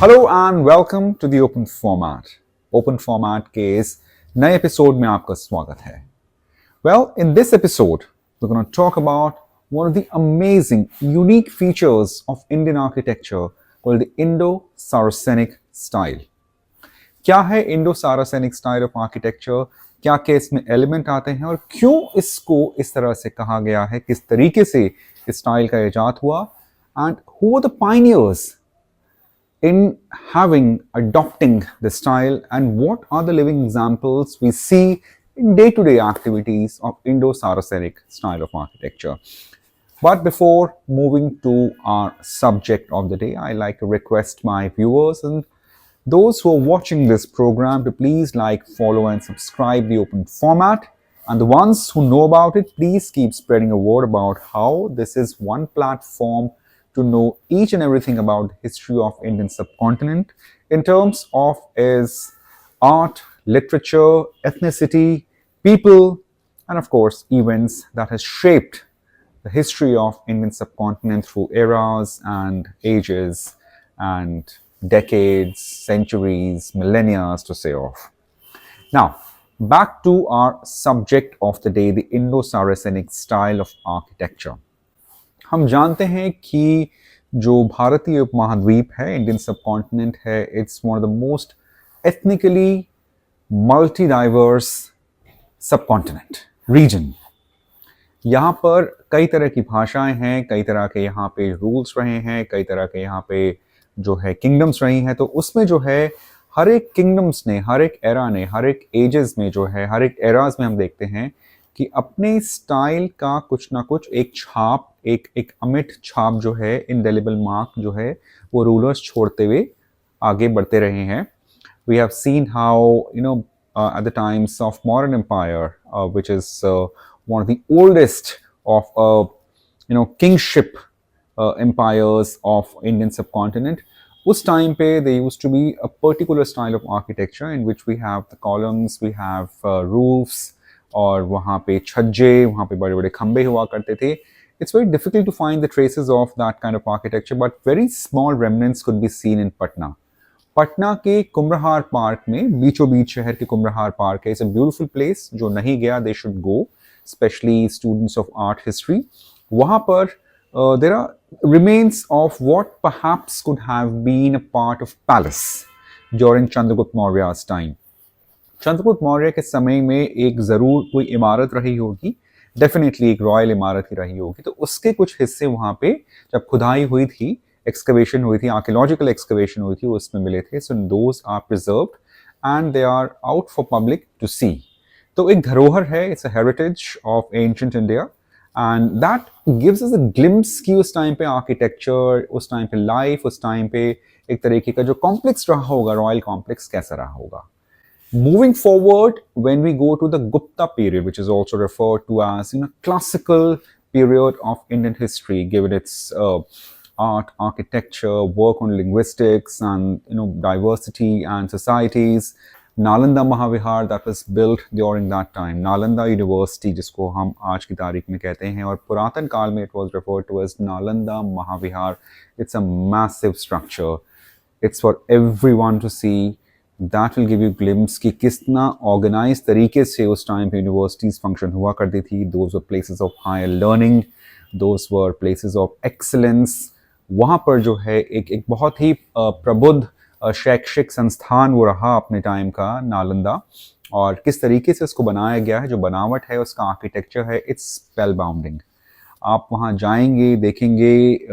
Hello and welcome to the open format के इस नए एपिसोड में आपका स्वागत है। Well, in this episode, we're going to talk about one of the amazing, unique features of Indian architecture called the Indo-Saracenic style. क्या है इंडो-सारासेनिक style of architecture, क्या क्या इसमें एलिमेंट आते हैं और क्यों इसको इस तरह से कहा गया है, किस तरीके से इस स्टाइल का इजाद हुआ, and who are the pioneers in adopting the style, and what are the living examples we see in day-to-day activities of Indo-Saracenic style of architecture. But before moving to our subject of the day, I like to request my viewers and those who are watching this program to please like, follow and subscribe the open format. And the ones who know about it, please keep spreading a word about how this is one platform to know each and everything about the history of Indian subcontinent in terms of its art, literature, ethnicity, people, and of course events that has shaped the history of Indian subcontinent through eras and ages and decades, centuries, millennia to say of. Now, back to our subject of the day, the Indo-Saracenic style of architecture. हम जानते हैं कि जो भारतीय उपमहाद्वीप है, Indian subcontinent है, it's one of the most ethnically multi diverse subcontinent region. यहाँ पर कई तरह की भाषाएं हैं, कई तरह के यहाँ पे रूल्स रहे हैं, कई तरह के यहाँ पे जो है किंगडम्स रही हैं। तो उसमें जो है हर एक किंगडम्स ने, हर एक एरा ने, हर एक एजेस में जो है, हर एक एराज में हम देखते हैं कि अपने स्टाइल का कुछ ना कुछ एक छाप, एक अमिट छाप जो है, इंडेलिबल मार्क जो है, वो रूलर्स छोड़ते हुए आगे बढ़ते रहे हैं। We have seen how at the times of modern empire, which is one of the oldest of kingship empires of Indian subcontinent. उस टाइम पे there used to be a particular style of architecture in which we have the columns, we have roofs, और वहाँ पे छज्जे, वहाँ पे बड़े बड़े खंबे हुआ करते थे. It's very difficult to find the traces of that kind of architecture, but very small remnants could be seen in Patna. Patna के कुम्रहार पार्क में, बीचों बीच शहर के कुम्रहार पार्क है. It's a beautiful place. जो नहीं गया they should go, specially students of art history. वहाँ पर there are remains of what perhaps could have been a part of palace during Chandragupta Maurya's time. Chandragupta Maurya के समय में एक ज़रूर कोई इमारत रही होगी, डेफिनेटली एक रॉयल इमारत ही रही होगी. तो उसके कुछ हिस्से वहाँ पे जब खुदाई हुई थी, एक्सकवेशन हुई थी, आर्कियोलॉजिकल एक्सकवेशन हुई थी, उसमें मिले थे. So those are preserved and they are out for public to see. तो एक धरोहर है, it's a heritage of ancient India, and that gives us a glimpse कि उस टाइम पे आर्किटेक्चर, उस टाइम पे लाइफ, उस टाइम पे एक तरीके का जो कॉम्प्लेक्स रहा होगा, रॉयल कॉम्प्लेक्स कैसा रहा होगा. Moving forward, when we go to the Gupta period, which is also referred to as classical period of Indian history, given its art, architecture, work on linguistics, and diversity and societies. Nalanda Mahavihar that was built during that time. Nalanda University, जिसको हम आज की तारीख में कहते हैं, और पुरातन काल में it was referred to as Nalanda Mahavihar. It's a massive structure. It's for everyone to see. That will give you glimpse कि कितना ऑर्गेनाइज तरीके से उस टाइम पे यूनिवर्सिटीज़ फंक्शन हुआ करती थी. Those were places of higher learning, those were places of excellence. वहाँ पर जो है एक बहुत ही प्रबुद्ध शैक्षिक संस्थान वो रहा अपने टाइम का, नालंदा. और किस तरीके से उसको बनाया गया है, जो बनावट है, उसका आर्किटेक्चर है, इट्स स्पेल बाउंडिंग. आप वहाँ जाएंगे, देखेंगे,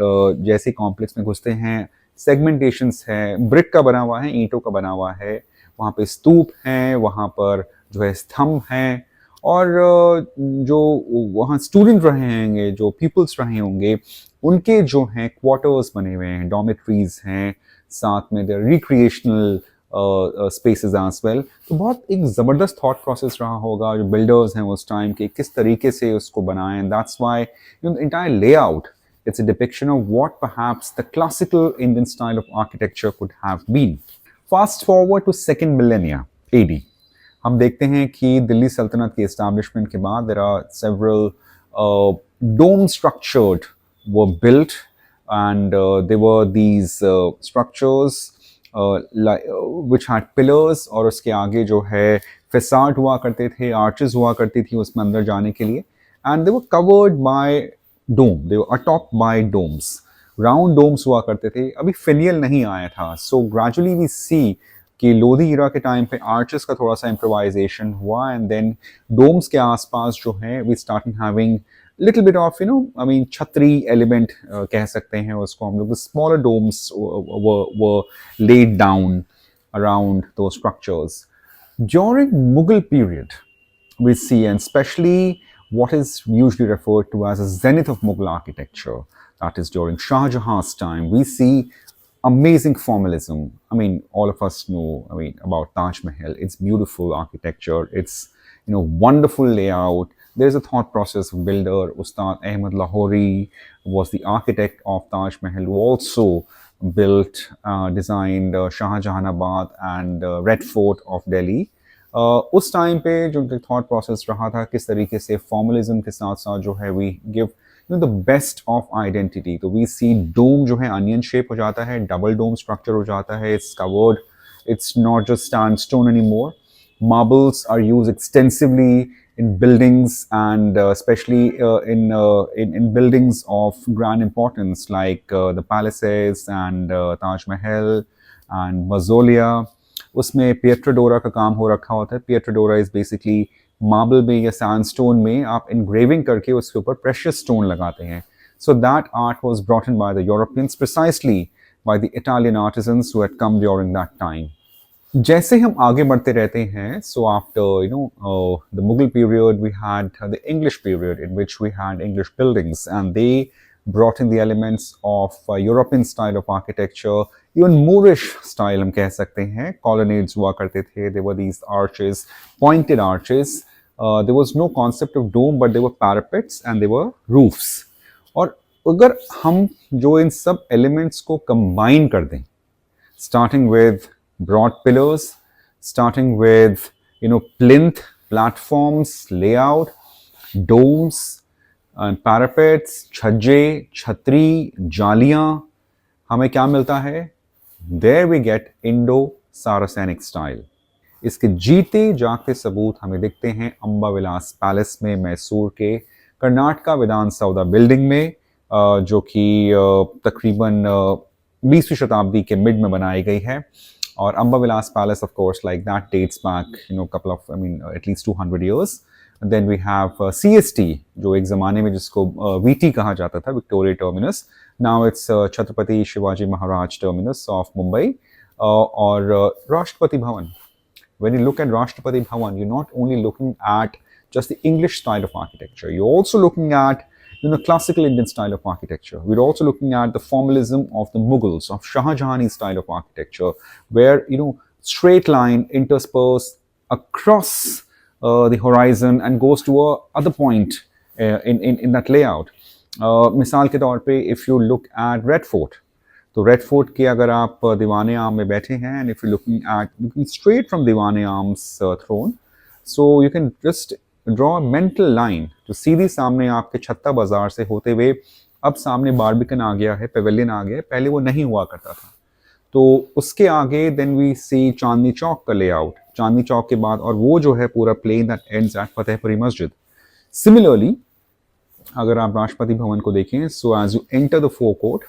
जैसे कॉम्प्लेक्स में घुसते हैं, सेगमेंटेशंस है, ब्रिक का बना हुआ है, ईंटों का बना हुआ है, वहाँ पे स्तूप हैं, वहाँ पर जो है स्तंभ हैं, और जो वहाँ स्टूडेंट रहे होंगे, जो पीपल्स रहे होंगे, उनके जो हैं क्वार्टर्स बने हुए हैं, डॉर्मेट्रीज हैं, साथ में there recreational spaces as well. तो बहुत एक ज़बरदस्त थॉट प्रोसेस रहा होगा जो बिल्डर्स हैं उस टाइम के, किस तरीके से उसको बनाएं. That's why entire layout, it's a depiction of what perhaps the classical Indian style of architecture could have been. Fast forward to second millennia AD. हम देखते हैं कि दिल्ली सल्तनत की establishment के बाद there are several dome structured were built, and there were these structures which had pillars, और उसके आगे जो है फेसाड हुआ करते थे, आर्चेस हुआ करती थी उसमें अंदर जाने के लिए, and they were covered by dome, they were atop by domes, round domes हुआ करते थे। अभी फिनियल नहीं आया था, सो ग्रेजुअली वी सी कि लोधी हीरा के टाइम पे आर्चेस का थोड़ा सा इम्प्रोवाइजेशन हुआ, एंड देन डोम्स के आसपास जो है we started having little bit of I mean chhatri element कह सकते हैं उसको हम लोग। The smaller domes were laid down around those structures. During Mughal period, we see, and especially what is usually referred to as a zenith of Mughal architecture, that is during Shah Jahan's time, we see amazing formalism. I mean, all of us know, about Taj Mahal. It's beautiful architecture. It's, wonderful layout. There's a thought process of builder. Ustad Ahmad Lahori was the architect of Taj Mahal, who also built, designed Shah Jahanabad and Red Fort of Delhi. उस time पे जो thought process रहा था, किस तरीके से formalism के साथ साथ जो है we give the best of identity. तो वी सी डोम जो है अनियन शेप हो जाता है, डबल डोम स्ट्रक्चर हो जाता है, it's covered, it's not just sandstone anymore. Marbles are used extensively in buildings, and especially in buildings of grand importance like the palaces and Taj Mahal and Mausolea. उसमें पिएट्रोडोरा का काम हो रखा होता है। पिएट्रोडोरा इज बेसिकली मार्बल में या sandstone में आप इनग्रेविंग करके उसके ऊपर प्रेशियस स्टोन लगाते हैं। So that art was brought in by the Europeans precisely by the Italian artisans who had come during that time. जैसे हम आगे बढ़ते रहते हैं, so after the Mughal period we had the English period in which we had English buildings, and they brought in the elements of European style of architecture, even Moorish style हम कह सकते हैं। colonnades हुआ करते थे, there were these arches, pointed arches, there was no concept of dome but there were parapets and there were roofs। और अगर हम जो इन सब elements को combine कर दें, starting with broad pillars, starting with plinth, platforms, layout, domes, पैरापेट्स, छज्जे, छतरी, जालियां, हमें क्या मिलता है? There we get Indo Saracenic style. इसके जीते जागते सबूत हमें दिखते हैं अंबा विलास पैलेस में, मैसूर के कर्नाटका विधानसौधा बिल्डिंग में, जो कि तकरीबन 20वीं शताब्दी के मिड में बनाई गई है। और Amba Vilas palace of course like that dates back couple of at least 200 years। Then we have CST, जो एक ज़माने में जिसको VT कहा जाता था, Victoria terminus, now it's Chhatrapati Shivaji Maharaj terminus of Mumbai. और Rashtrapati Bhavan, when you look at Rashtrapati Bhavan, you're not only looking at just the English style of architecture, you're also looking at classical Indian style of architecture. We're also looking at the formalism of the Mughals, of Shah Jahani style of architecture, where straight line interspersed across the horizon and goes to a other point in that layout. मिसाल के तौर पे if you look at Red Fort, तो Red Fort के अगर आप दीवाने आम में बैठे हैं, and if you looking straight from Diwane Aam's throne, so you can just draw mental line जो सीधी सामने आपके छत्ता बाजार से होते हुए अब सामने बारबिकन आ गया है, पेवेलियन आ गया है, पहले वो नहीं हुआ करता था। तो उसके आगे देन वी सी चांदनी चौक का लेआउट, चांदनी चौक के बाद, और वो जो है पूरा plain that ends at Fatehpuri Masjid. Similarly अगर आप राष्ट्रपति भवन को देखें, so as you enter the forecourt,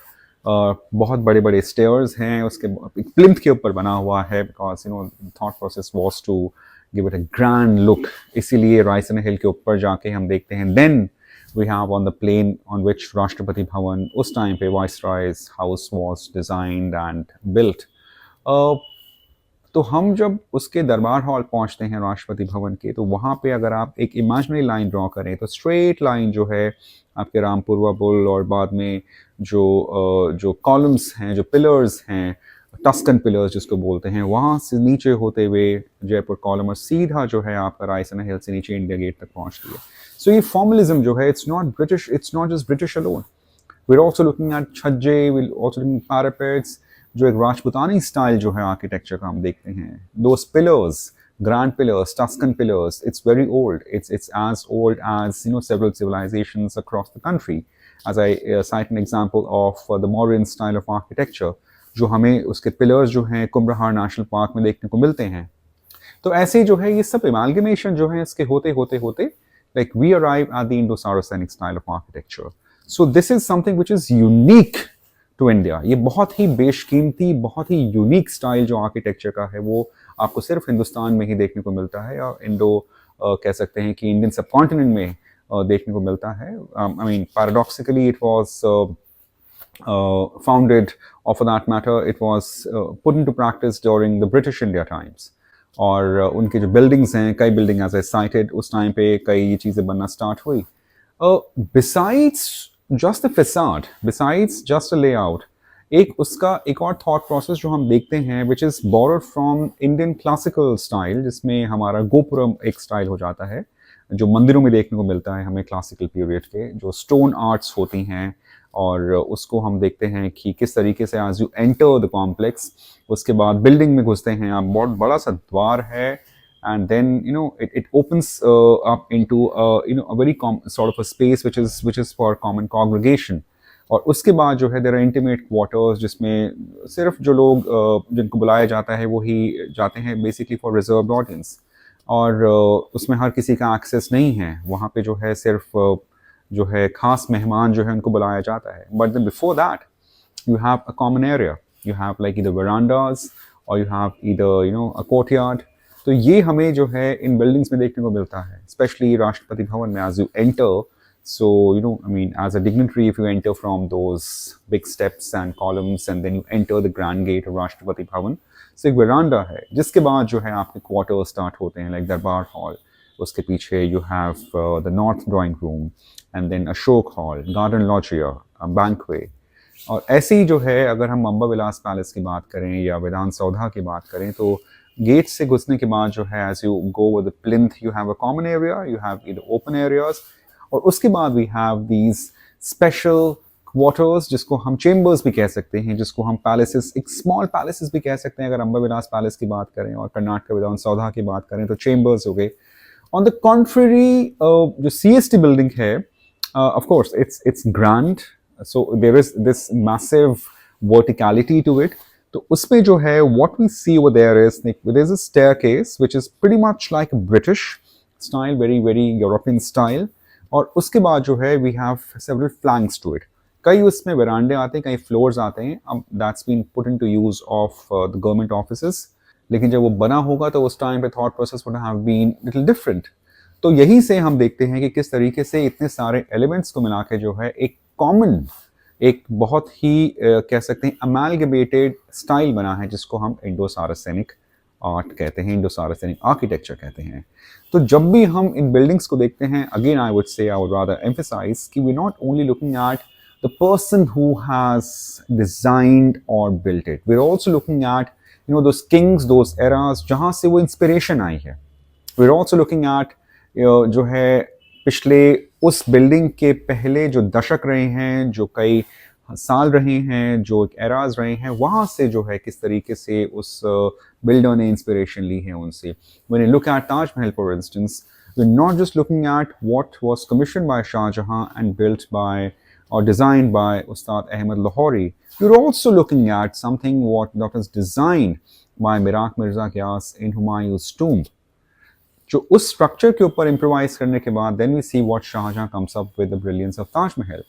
बहुत बड़े बड़े स्टेयर्स हैं, उसके प्लिंथ के ऊपर बना हुआ है, because thought process was to give it a grand look, इसीलिए रायसन हिल के ऊपर जाके हम देखते हैं। Then we have on the plain on which Rashtrapati Bhavan, उस टाइम पे viceroy's house was designed and built. तो हम जब उसके दरबार हॉल पहुंचते हैं राष्ट्रपति भवन के, तो वहाँ पे अगर आप एक इमेजिनरी लाइन ड्रॉ करें, तो स्ट्रेट लाइन जो है आपके रामपुरवा पुल, और बाद में जो कॉलम्स हैं, जो पिलर्स हैं, टस्कन पिलर्स जिसको बोलते हैं, वहाँ से नीचे होते हुए जयपुर कॉलम, और सीधा जो है आपका रायसन हिल से नीचे इंडिया गेट तक पहुँचती है। सो ये फॉर्मलिज्म जो है, it's not just British alone. We are also looking at chhajje, we also looking parapets, जो एक राजपुतानी स्टाइल जो है आर्किटेक्चर का हम देखते हैं। दोस pillars, grand pillars, Tuscan pillars, it's very old. It's as old as several civilizations across the country. As I cite an example of the Mauryan style of architecture, जो हमें उसके पिलर्स जो हैं कुम्भलहार नेशनल पार्क में देखने को मिलते हैं। तो ऐसे जो है ये सब एमालगमेशन जो है इसके होते होते होते like we arrive at the Indo-Saracenic style of architecture. So this is something which is unique to India. ये बहुत ही बेशकीमती, बहुत ही यूनिक स्टाइल जो आर्किटेक्चर का है वो आपको सिर्फ हिंदुस्तान में ही देखने को मिलता है, और कह सकते हैं कि इंडियन सब कॉन्टिनेंट में देखने को मिलता है. I mean, paradoxically it was founded, or for that matter it was put into practice during the British India times. और उनके जो बिल्डिंग्स हैं, कई बिल्डिंग एज ए साइटेड उस टाइम पे कई ये चीज़ें बनना स्टार्ट हुई. Besides just the facade, besides just a layout, एक उसका एक और थॉट प्रोसेस जो हम देखते हैं which is borrowed from Indian classical style, जिसमें हमारा गोपुरम एक स्टाइल हो जाता है जो मंदिरों में देखने को मिलता है हमें क्लासिकल पीरियड के, जो स्टोन आर्ट्स होती हैं, और उसको हम देखते हैं कि किस तरीके से as you enter the complex, उसके बाद बिल्डिंग में घुसते हैं आप, बहुत बड़ा सा द्वार है, and then you know it opens up into you know a very sort of a space which is for common congregation. और उसके बाद जो है देयर आर इंटीमेट क्वार्टर्स जिसमें सिर्फ जो लोग जिनको बुलाया जाता है वो ही जाते हैं, बेसिकली फॉर रिजर्व्ड ऑडियंस, और उसमें हर किसी का एक्सेस नहीं है. वहाँ पे जो है सिर्फ जो है खास मेहमान जो है उनको बुलाया जाता है. But then before that you have a common area, you have like either verandas or you have either you know a courtyard. तो ये हमें जो है इन बिल्डिंग्स में देखने को मिलता है, स्पेशली राष्ट्रपति भवन में as you enter. So you know, I mean, as a dignitary, if you enter from those big steps and columns and then you enter the grand gate of Rashtrapati Bhavan, so एक veranda है जिसके बाद जो है आपके quarters start होते हैं like दरबार हॉल, उसके पीछे you have the north drawing room and then Ashok hall, garden loggia, banquet. और ऐसे ही जो है अगर हम अम्बा विलास पैलेस की बात करें या विधान सौधा की बात करें, तो गेट से घुसने के बाद जो है as you go with the plinth you have a common area, you have either open areas, और उसके बाद we have these special quarters जिसको हम चेम्बर्स भी कह सकते हैं, जिसको हम पैलेसेस, एक स्मॉल पैलेसेस भी कह सकते हैं. अगर अम्बा विलास पैलेस की बात करें और कर्नाटक विधान सौधा की बात करें तो चेम्बर्स हो गए. ऑन द कॉन्ट्ररी जो CST बिल्डिंग है, of course it's grand, so there is this massive verticality to it. तो उसमें जो है what we see over there is there is a staircase which is pretty much like a British style, very very European style. और उसके बाद जो है we have several flanks to it. कई उसमें वरांडे आते हैं, कई फ्लोर्स आते हैं. अब that's been put into use of the government offices. लेकिन जब वो बना होगा तो उस टाइम पे thought process would have been little different. तो यहीं से हम देखते हैं कि किस तरीके से इतने सारे एलिमेंट्स को मिला के जो है एक कॉमन, एक बहुत ही कह सकते हैं अमेलगमेटेड स्टाइल बना है जिसको हम इंडो सारासेनिक आर्ट कहते हैं, इंडो सारासेनिक आर्किटेक्चर कहते हैं. तो जब भी हम इन बिल्डिंग्स को देखते हैं, again I would say, I would rather emphasise कि we not only looking at the person who has designed और built it, we are also looking at you know those kings, those eras जहाँ से वो inspiration आई है. We are also looking at जो है पिछले उस बिल्डिंग के पहले जो दशक रहे हैं, जो कई साल रहे हैं, जो एराज रहे हैं, वहाँ से जो है किस तरीके से उस बिल्डर ने इंस्पिरेशन ली है उनसे. When you look at Taj Mahal, for instance, we're not just looking at what was commissioned by Shah Jahan and built by or designed by Ustad Ahmed Lahori. We're also looking at something that was designed by Miraq Mirza Ghyas in Humayun's tomb. जो उस structure के ऊपर improvise करने के बाद then we see what Shahjahan comes up with the brilliance of Taj Mahal.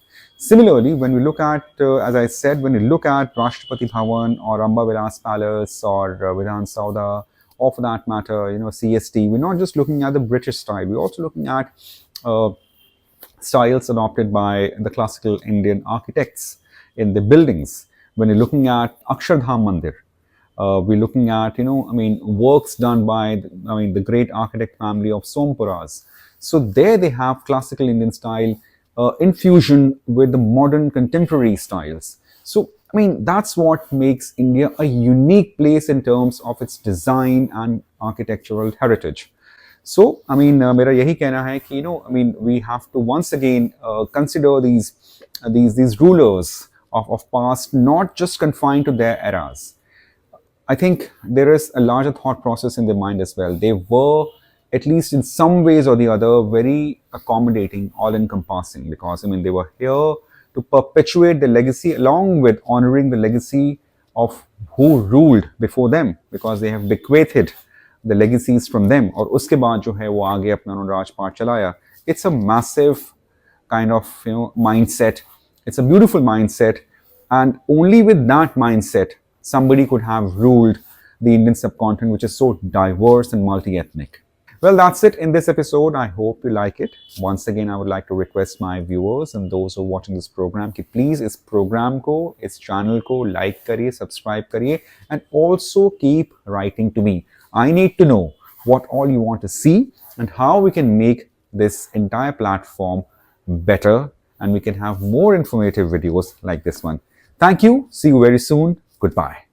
Similarly, when we look at, as I said, when we look at Rashtrapati Bhavan or Amba Vilas Palace or Vidhan Sauda, or for that matter, you know, CST, we're not just looking at the British style, we're also looking at styles adopted by the classical Indian architects in the buildings. When you're looking at Akshardham Mandir, we're looking at, you know, I mean, works done by, the great architect family of Sompuras. So there they have classical Indian style infusion with the modern contemporary styles. So, I mean, that's what makes India a unique place in terms of its design and architectural heritage. So, I mean, मेरा यही कहना है कि, you know, I mean, we have to once again consider these rulers of past, not just confined to their eras. I think there is a larger thought process in their mind as well. They were, at least in some ways or the other, very accommodating, all-encompassing, because, I mean, they were here to perpetuate the legacy along with honoring the legacy of who ruled before them, because they have bequeathed the legacies from them. और उसके बाद जो है वो आगे अपना उन्होंने राजपाट चलाया. It's a massive kind of mindset. It's a beautiful mindset, and only with that mindset somebody could have ruled the Indian subcontinent, which is so diverse and multi-ethnic. Well, that's it in this episode. I hope you like it. Once again, I would like to request my viewers and those who are watching this program कि please इस program को, इस channel को like करिए, subscribe करिए, and also keep writing to me. I need to know what all you want to see and how we can make this entire platform better, and we can have more informative videos like this one. Thank you. See you very soon. Goodbye.